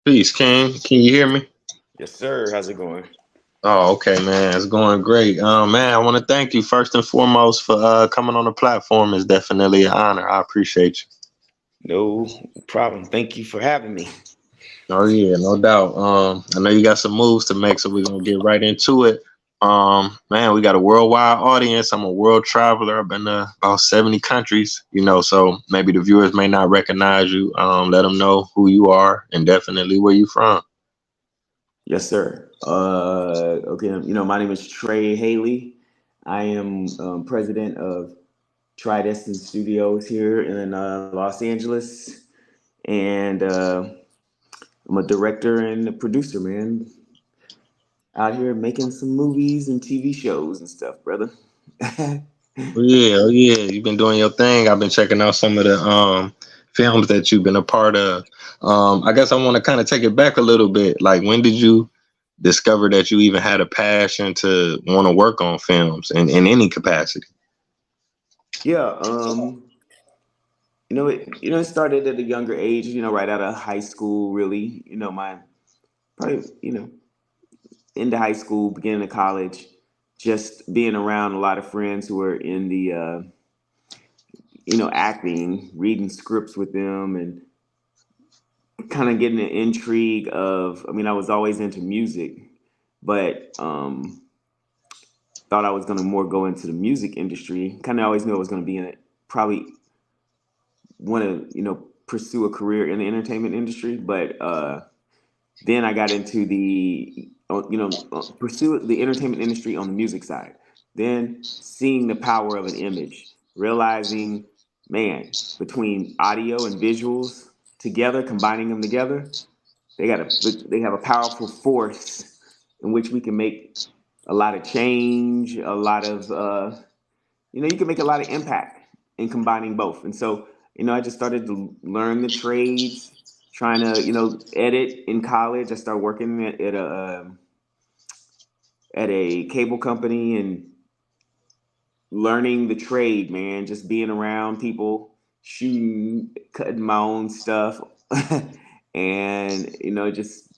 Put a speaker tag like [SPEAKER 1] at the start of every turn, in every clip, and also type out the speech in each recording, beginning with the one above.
[SPEAKER 1] Peace, King. Can you hear me?
[SPEAKER 2] Yes, sir. How's it going?
[SPEAKER 1] Oh, okay, man. It's going great. Man, I want to thank you first and foremost for coming on the platform. It's definitely an honor. I appreciate you.
[SPEAKER 2] No problem. Thank you for having me.
[SPEAKER 1] Oh yeah, no doubt. I know you got some moves to make, so we're gonna get right into it. Man, we got a worldwide audience. I'm a world traveler. I've been to about 70 countries, so maybe the viewers may not recognize you. Let them know who you are and definitely where you from.
[SPEAKER 2] Yes, sir. Okay. My name is Trey Hailey. I am president of Tridestin Studios here in Los Angeles, and I'm a director and a producer, man. Out here making some movies and TV shows and stuff, brother.
[SPEAKER 1] Oh yeah, you've been doing your thing. I've been checking out some of the films that you've been a part of. I guess I want to kind of take it back a little bit. Like, when did you discover that you even had a passion to want to work on films in any capacity?
[SPEAKER 2] Yeah. It started at a younger age. Right out of high school. Really. My probably into high school, beginning of college, just being around a lot of friends who were in the acting, reading scripts with them, and kind of getting the intrigue of. I mean, I was always into music, but thought I was going to more go into the music industry. Kind of always knew I was going to be in it. Probably want to pursue a career in the entertainment industry, but then I got into pursue the entertainment industry on the music side. Then seeing the power of an image, realizing, man, between audio and visuals together, combining them together, they have a powerful force in which we can make a lot of change, a lot of you can make a lot of impact in combining both. And so, I just started to learn the trades, trying to, edit in college. I started working at a cable company and learning the trade, man, just being around people, shooting, cutting my own stuff. And, just,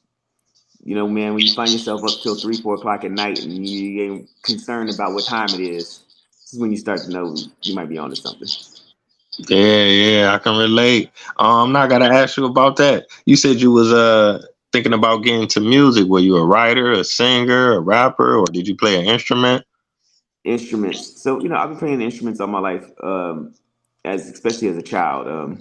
[SPEAKER 2] man, when you find yourself up till 3, 4 o'clock at night and you ain't concerned about what time it is, this is when you start to know you might be onto something.
[SPEAKER 1] Yeah, yeah, I can relate. Now I gotta ask you about that. You said you was thinking about getting to music. Were you a writer, a singer, a rapper, or did you play an instrument?
[SPEAKER 2] Instruments. So I've been playing instruments all my life, as especially as a child.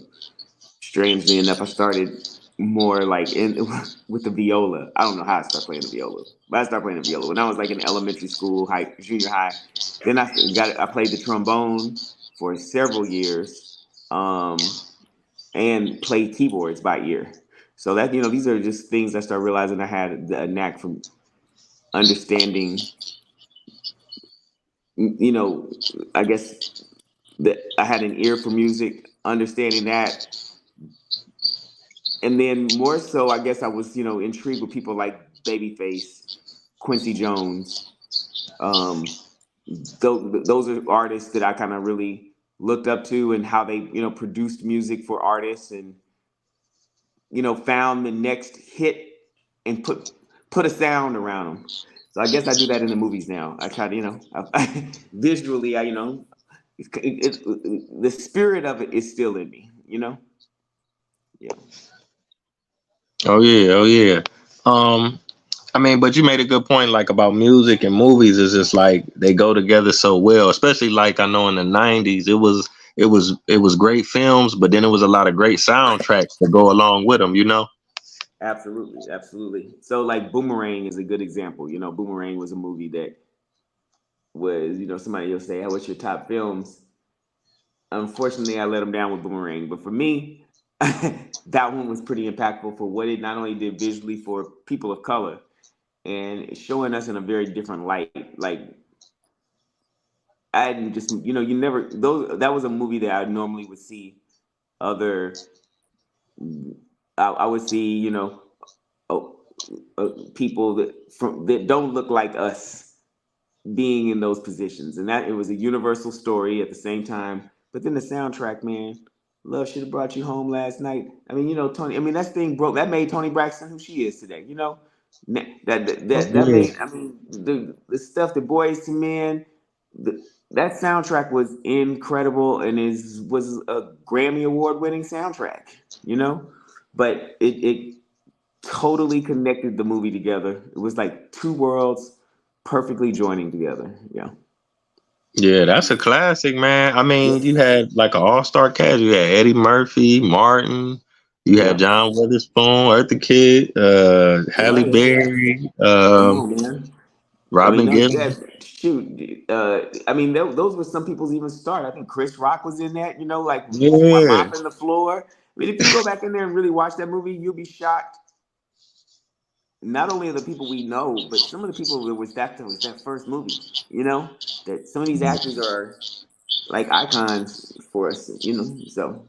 [SPEAKER 2] Strangely enough, I started more like in with the viola. I don't know how I started playing the viola, but I started playing the viola when I was like in elementary school, junior high. Then I played the trombone for several years, um, and played keyboards by ear. So that these are just things I started realizing I had a knack from understanding. You know, I guess that I had an ear for music, understanding that, and then more so, I guess I was intrigued with people like Babyface, Quincy Jones. Um, those are artists that I kind of really looked up to, and how they produced music for artists, and found the next hit and put a sound around them. So I guess I do that in the movies now. I try to visually, the spirit of it is still in me. Yeah.
[SPEAKER 1] Oh yeah, oh yeah. Um, I mean, but you made a good point, like about music and movies. Is just like they go together so well. Especially like I know in the '90s, it was great films, but then it was a lot of great soundtracks that go along with them.
[SPEAKER 2] Absolutely, absolutely. So like Boomerang is a good example. Boomerang was a movie that was, somebody will say, "Hey, what's your top films?" Unfortunately, I let them down with Boomerang, but for me, that one was pretty impactful for what it not only did visually for people of color and showing us in a very different light. Like I didn't just, you never those. That was a movie that I normally would see other. I would see, oh, people that don't look like us being in those positions, and that it was a universal story at the same time. But then the soundtrack, man. Love should have brought you home last night. I mean, Tony. I mean, that thing broke. That made Tony Braxton who she is today. That
[SPEAKER 1] Yeah,
[SPEAKER 2] made. I mean, the stuff, the Boys to Men, that soundtrack was incredible and was a Grammy Award winning soundtrack. But it totally connected the movie together. It was like two worlds perfectly joining together. Yeah.
[SPEAKER 1] yeah, that's a classic, man. I mean, you
[SPEAKER 2] Yes.
[SPEAKER 1] had like an all-star cast. You had Eddie Murphy, Martin. You had
[SPEAKER 2] Yeah.
[SPEAKER 1] John Witherspoon, Eartha Kitt, Halle
[SPEAKER 2] Right.
[SPEAKER 1] Berry,
[SPEAKER 2] Come on, man. I mean,
[SPEAKER 1] Robin
[SPEAKER 2] no, you
[SPEAKER 1] Givens.
[SPEAKER 2] had shoot. I mean, those were some people's even start. I think Chris Rock was in that. Like
[SPEAKER 1] Yeah,
[SPEAKER 2] mopping the floor. I mean, if you go back in there and really watch that movie, you'll be shocked. Not only are the people we know, but some of the people that was that first movie. That some of these actors are like icons for us. So